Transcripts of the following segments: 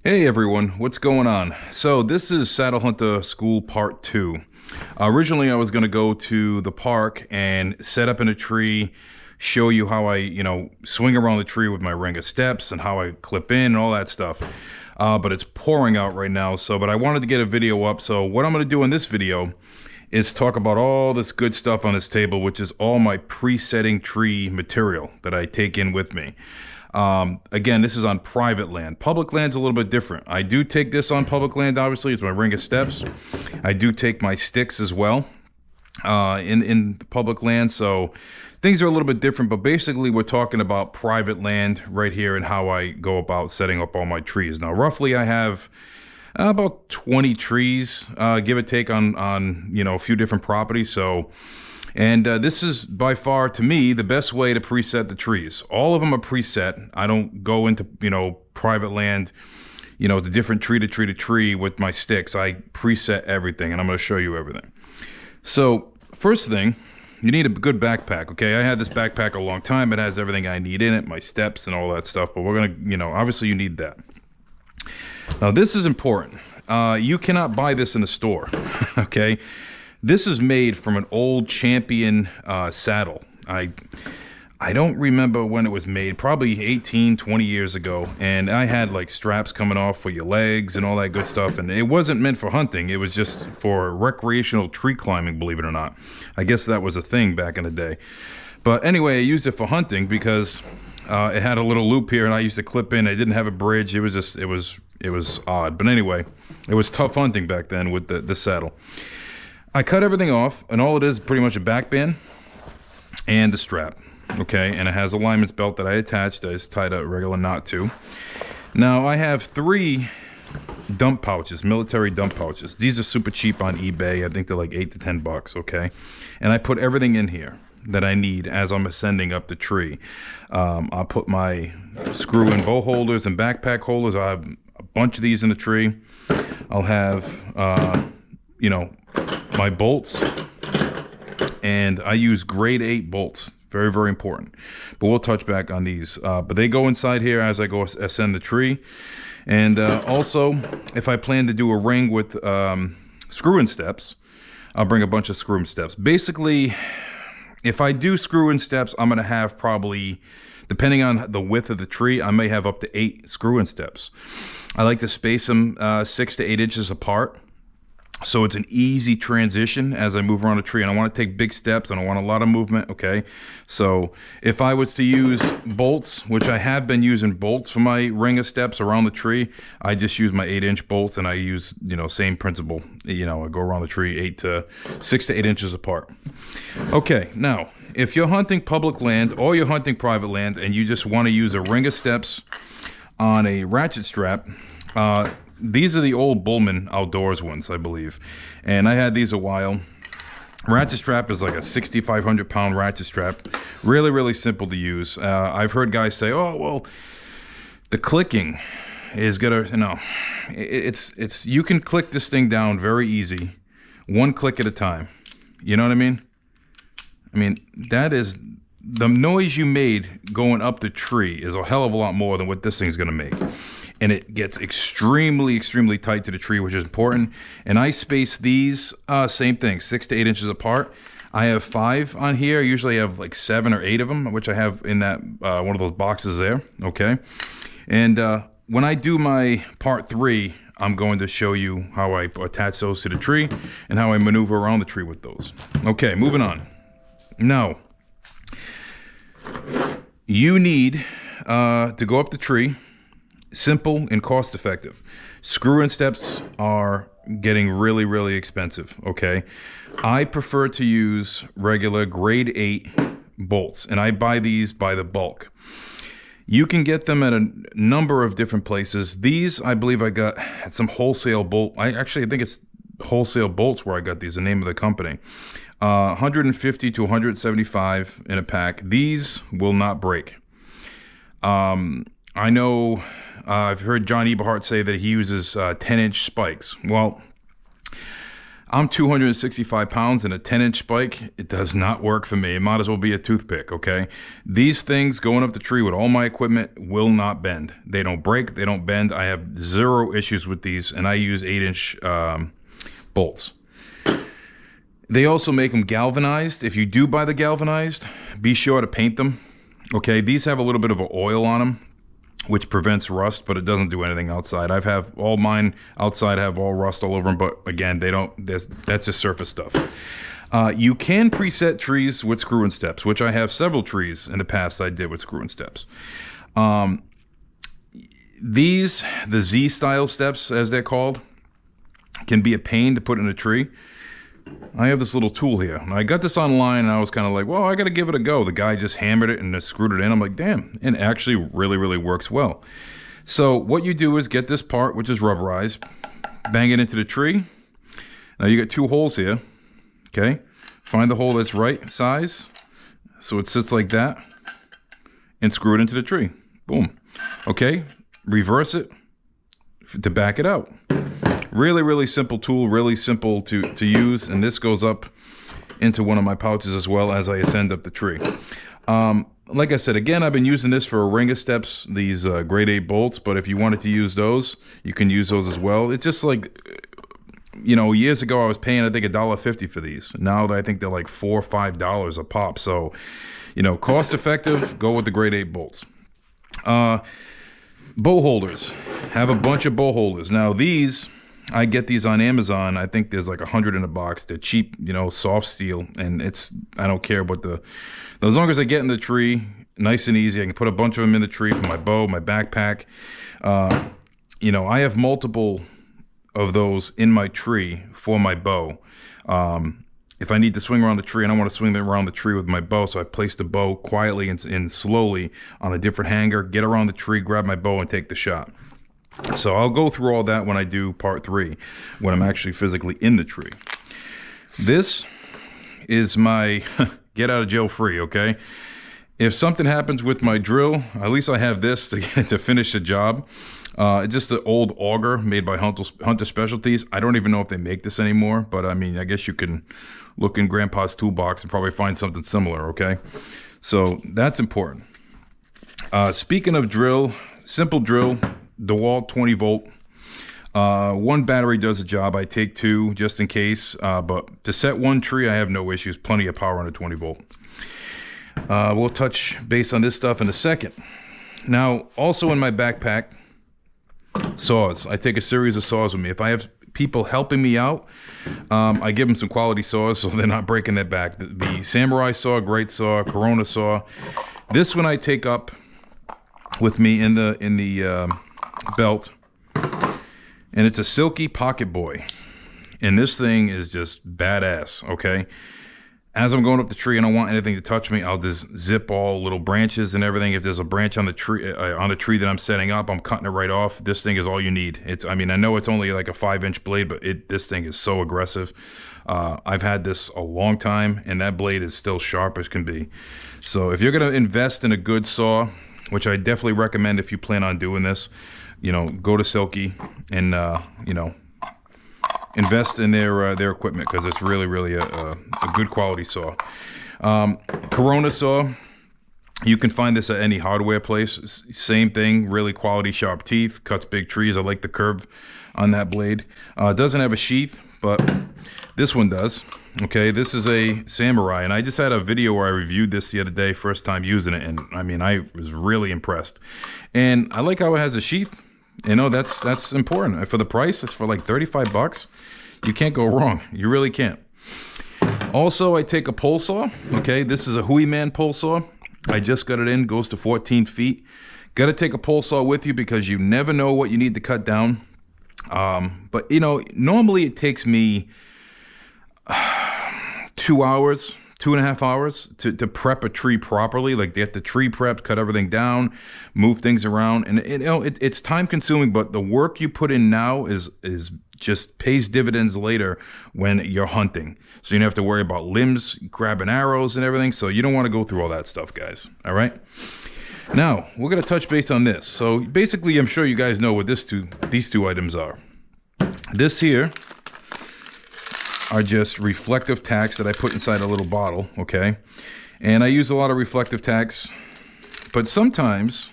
Hey everyone, what's going on? So this is Saddle Hunter School Part 2. Originally I was going to go to the park and set up in a tree, show you how I swing around the tree with my ring of steps and how I clip in and all that stuff. But it's pouring out right now, but I wanted to get a video up. So what I'm going to do in this video is talk about all this good stuff on this table, which is all my pre-setting tree material that I take in with me. Again, this is on private land. Public land's a little bit different. I do take this on public land, obviously. It's my ring of steps. I do take my sticks as well in the public land. So things are a little bit different, but basically we're talking about private land right here and how I go about setting up all my trees. Now, roughly I have about 20 trees, give or take on a few different properties. And this is by far, to me, the best way to preset the trees. All of them are preset. I don't go into, private land, the different tree to tree to tree with my sticks. I preset everything, and I'm going to show you everything. So, first thing, you need a good backpack, okay? I had this backpack a long time. It has everything I need in it, my steps and all that stuff, but we're going to, obviously you need that. Now, this is important. You cannot buy this in the store, okay? This is made from an old Champion saddle. I don't remember when it was made, probably 18, 20 years ago. And I had like straps coming off for your legs and all that good stuff. And it wasn't meant for hunting. It was just for recreational tree climbing, believe it or not. I guess that was a thing back in the day. But anyway, I used it for hunting because it had a little loop here and I used to clip in. It didn't have a bridge. It was odd. But anyway, it was tough hunting back then with the saddle. I cut everything off, and all it is pretty much a back band and the strap, okay? And it has a lineman's belt that I attached. I just tied a regular knot to. Now, I have 3 dump pouches, military dump pouches. These are super cheap on eBay. I think they're like $8 to $10, okay? And I put everything in here that I need as I'm ascending up the tree. I'll put my screw-in bow holders and backpack holders. I have a bunch of these in the tree. I'll have, my bolts, and I use grade 8 bolts. Very, very important. But we'll touch back on these. But they go inside here as I go ascend the tree. And also, if I plan to do a ring with screw-in steps, I'll bring a bunch of screw-in steps. Basically, if I do screw-in steps, I'm going to have probably, depending on the width of the tree, I may have up to 8 screw-in steps. I like to space them 6 to 8 inches apart. So it's an easy transition as I move around a tree, and I want to take big steps and I want a lot of movement, okay? So if I was to use bolts, which I have been using bolts for my ring of steps around the tree, I just use my 8-inch bolts, and I use, same principle. I go around the tree 6 to 8 inches apart. Okay, now, if you're hunting public land or you're hunting private land and you just want to use a ring of steps on a ratchet strap, these are the old Bullman Outdoors ones, I believe. And I had these a while. Ratchet strap is like a 6,500 pound ratchet strap. Really, really simple to use. I've heard guys say, oh, well, the clicking is gonna, it's you can click this thing down very easy. One click at a time. You know what I mean? That is, the noise you made going up the tree is a hell of a lot more than what this thing's gonna make. And it gets extremely, extremely tight to the tree, which is important. And I space these, same thing, 6 to 8 inches apart. I have 5 on here. I usually have like 7 or 8 of them, which I have in that one of those boxes there, okay? And when I do my part 3, I'm going to show you how I attach those to the tree and how I maneuver around the tree with those. Okay, moving on. Now, you need to go up the tree. Simple and cost effective. Screw-in steps are getting really, really expensive, okay? I prefer to use regular grade 8 bolts, and I buy these by the bulk. You can get them at a number of different places. These, I believe I got at some wholesale bolt. I think it's Wholesale Bolts where I got these, the name of the company. 150 to 175 in a pack. These will not break. I know I've heard John Eberhart say that he uses 10-inch spikes. Well, I'm 265 pounds and a 10-inch spike, it does not work for me. It might as well be a toothpick, okay? These things going up the tree with all my equipment will not bend. They don't break, they don't bend. I have zero issues with these, and I use 8-inch bolts. They also make them galvanized. If you do buy the galvanized, be sure to paint them, okay? These have a little bit of an oil on them, which prevents rust, but it doesn't do anything outside. I've have all mine outside have all rust all over them, but again, they don't. That's just surface stuff. You can preset trees with screw and steps, which I have several trees in the past I did with screw and steps. These, the Z style steps, as they're called, can be a pain to put in a tree. I have this little tool here. I got this online and I was kind of like, well, I got to give it a go. The guy just hammered it and just screwed it in. I'm like, damn, it actually really, really works well. So what you do is get this part, which is rubberized, bang it into the tree. Now you got 2 holes here, okay? Find the hole that's right size, so it sits like that, and screw it into the tree. Boom. Okay, reverse it to back it out. Really, really simple tool, really simple to use, and this goes up into one of my pouches as well as I ascend up the tree. Like I said, again, I've been using this for a ring of steps, these grade 8 bolts, but if you wanted to use those, you can use those as well. It's just like, you know, years ago I was paying, I think, $1.50 for these. Now I think they're like $4 or $5 a pop. So, you know, cost effective, go with the grade 8 bolts. Bow holders. Have a bunch of bow holders. Now these, I get these on Amazon. I think there's like 100 in a box. They're cheap, you know, soft steel, and I don't care what as long as I get in the tree, nice and easy. I can put a bunch of them in the tree for my bow, my backpack. You know, I have multiple of those in my tree for my bow. If I need to swing around the tree and I want to swing around the tree with my bow, so I place the bow quietly and slowly on a different hanger, get around the tree, grab my bow, and take the shot. So I'll go through all that when I do part 3, when I'm actually physically in the tree. This is my get out of jail free, okay? If something happens with my drill, at least I have this to finish the job. It's just an old auger made by Hunter Specialties. I don't even know if they make this anymore, but I mean, I guess you can look in Grandpa's toolbox and probably find something similar, okay? So that's important. Speaking of drill, simple drill, DeWalt 20 volt. 1 battery does the job. I take 2 just in case, but to set 1 tree, I have no issues. Plenty of power on a 20 volt. We'll touch base on this stuff in a second. Now, also in my backpack, saws. I take a series of saws with me. If I have people helping me out, I give them some quality saws so they're not breaking their back. The Samurai saw, great saw, Corona saw. This one I take up with me in the belt, and it's a Silky Pocket Boy, and this thing is just badass. Okay, as I'm going up the tree and I don't want anything to touch me, I'll just zip all little branches and everything. If there's a branch on the tree that I'm setting up, I'm cutting it right off. This thing is all you need. I mean, I know it's only like a 5-inch blade, but this thing is so aggressive. I've had this a long time, and that blade is still sharp as can be. So if you're gonna invest in a good saw, which I definitely recommend if you plan on doing this, you know, go to Silky and you know, invest in their equipment, because it's really, really a good quality saw. Corona saw, you can find this at any hardware place. Same thing, really quality sharp teeth, cuts big trees. I like the curve on that blade. It doesn't have a sheath, but this one does. Okay, this is a Samurai, and I just had a video where I reviewed this the other day, first time using it, and I mean, I was really impressed. And I like how it has a sheath. You know, that's important. For the price, it's for like 35 bucks. You can't go wrong. You really can't. Also, I take a pole saw. Okay, this is a Hooyman pole saw. I just got it in, goes to 14 feet. Got to take a pole saw with you because you never know what you need to cut down. But you know, normally it takes me 2 hours, 2.5 hours to prep a tree properly, like get the tree prepped, cut everything down, move things around. And you know, it's time consuming, but the work you put in now is just pays dividends later when you're hunting. So you don't have to worry about limbs, grabbing arrows and everything. So you don't want to go through all that stuff, guys. All right. Now we're going to touch base on this. So basically, I'm sure you guys know what these two items are. This here are just reflective tacks that I put inside a little bottle, okay? And I use a lot of reflective tacks, but sometimes,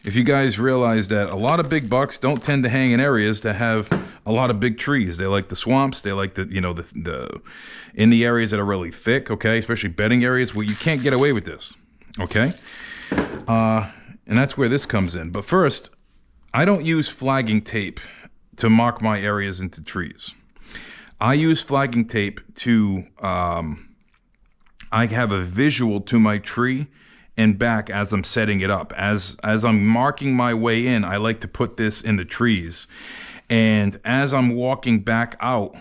if you guys realize that a lot of big bucks don't tend to hang in areas that have a lot of big trees. They like the swamps, they like the, you know, the in the areas that are really thick, okay? Especially bedding areas where you can't get away with this, okay? And that's where this comes in. But first, I don't use flagging tape to mark my areas into trees. I use flagging tape to, I have a visual to my tree and back as I'm setting it up. As I'm marking my way in, I like to put this in the trees. And as I'm walking back out,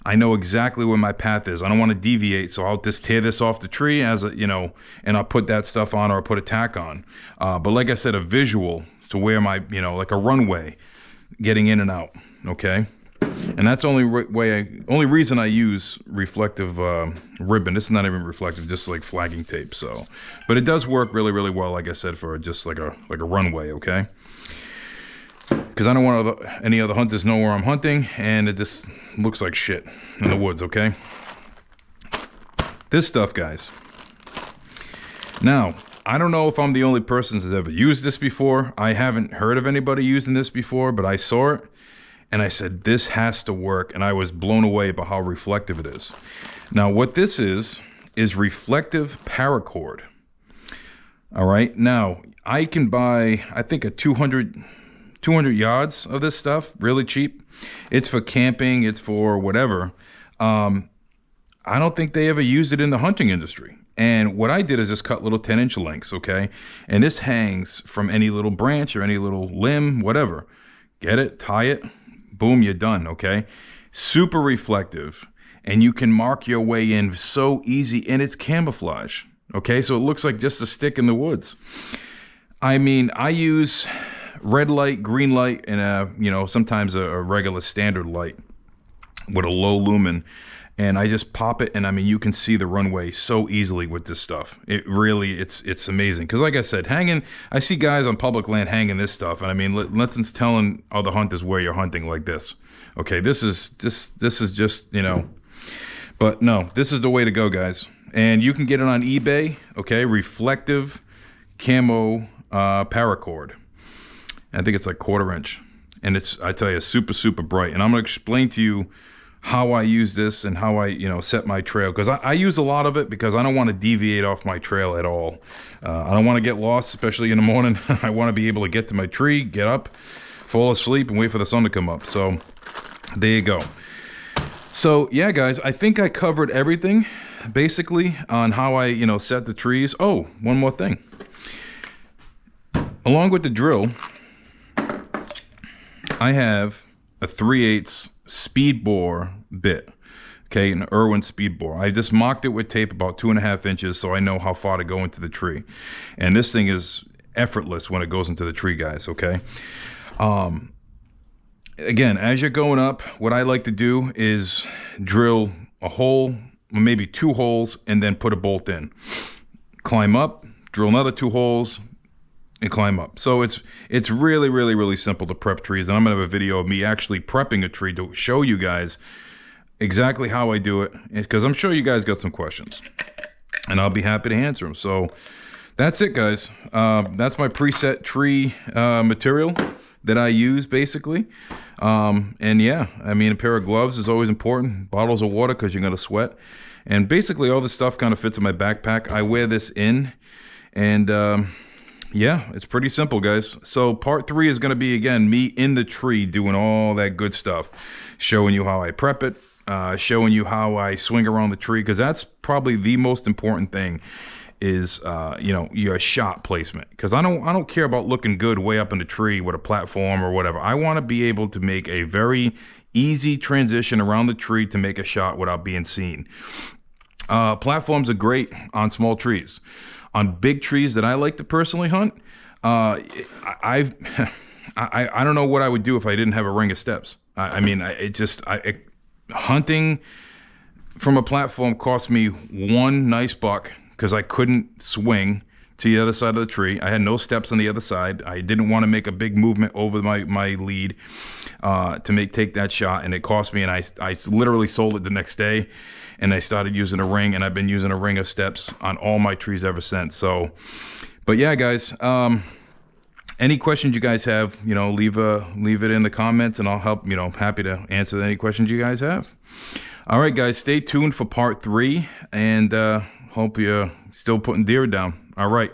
I know exactly where my path is. I don't want to deviate, so I'll just tear this off the tree as a, you know, and I'll put that stuff on, or I'll put a tack on. But like I said, a visual to where my, you know, like a runway getting in and out, okay? And that's only reason I use reflective ribbon. This is not even reflective, just like flagging tape. So, but it does work really, really well. Like I said, for just like a runway, okay? Because I don't want any other hunters know where I'm hunting, and it just looks like shit in the woods, okay? This stuff, guys. Now, I don't know if I'm the only person that's ever used this before. I haven't heard of anybody using this before, but I saw it. And I said, this has to work. And I was blown away by how reflective it is. Now, what this is reflective paracord. All right. Now, I can buy, I think, a 200 yards of this stuff, really cheap. It's for camping. It's for whatever. I don't think they ever used it in the hunting industry. And what I did is just cut little 10-inch lengths, okay? And this hangs from any little branch or any little limb, whatever. Get it, tie it. Boom, you're done, okay? Super reflective, and you can mark your way in so easy, and it's camouflage, okay? So it looks like just a stick in the woods. I mean, I use red light, green light, and you know, sometimes a regular standard light with a low lumen, and I just pop it, and I mean, you can see the runway so easily with this stuff. It really, it's amazing. Because like I said, I see guys on public land hanging this stuff, and I mean, nothing's telling other hunters where you're hunting like this. Okay, this is just, you know, but no, this is the way to go, guys. And you can get it on eBay, okay, reflective camo paracord. I think it's like 1/4 inch, and it's, I tell you, super, super bright. And I'm gonna explain to you how I use this and how I, you know, set my trail, because I use a lot of it because I don't want to deviate off my trail at all. I don't want to get lost, especially in the morning. I want to be able to get to my tree, get up, fall asleep, and wait for the sun to come up. So there you go. So yeah, guys, I think I covered everything basically on how I, you know, set the trees. Oh, one more thing. Along with the drill, I have a 3/8 speed bore bit, okay, an Irwin speed bore. I just mocked it with tape about 2.5 inches so I know how far to go into the tree. And this thing is effortless when it goes into the tree, guys, okay? Again, as you're going up, what I like to do is drill a hole, maybe 2 holes, and then put a bolt in. Climb up, drill another 2 holes, and climb up. So it's really, really, really simple to prep trees. And I'm gonna have a video of me actually prepping a tree to show you guys exactly how I do it, because I'm sure you guys got some questions, and I'll be happy to answer them. So that's it, guys. That's my preset tree material that I use basically. And yeah, I mean, a pair of gloves is always important, bottles of water because you're gonna sweat, and basically all this stuff kind of fits in my backpack. I wear this in, and yeah, it's pretty simple, guys. So part 3 is going to be, again, me in the tree doing all that good stuff, showing you how I prep it, showing you how I swing around the tree, because that's probably the most important thing is, you know, your shot placement. Because I don't care about looking good way up in the tree with a platform or whatever. I want to be able to make a very easy transition around the tree to make a shot without being seen. Platforms are great on small trees. On big trees that I like to personally hunt, I don't know what I would do if I didn't have a ring of steps. I mean, hunting from a platform cost me 1 nice buck because I couldn't swing to the other side of the tree. I had no steps on the other side. I didn't want to make a big movement over my lead to take that shot, and it cost me. And I literally sold it the next day, and I started using a ring, and I've been using a ring of steps on all my trees ever since. So, but yeah, guys, any questions you guys have, leave it in the comments, and I'll help. Happy to answer any questions you guys have. All right, guys, stay tuned for part 3, and hope you're still putting deer down. All right.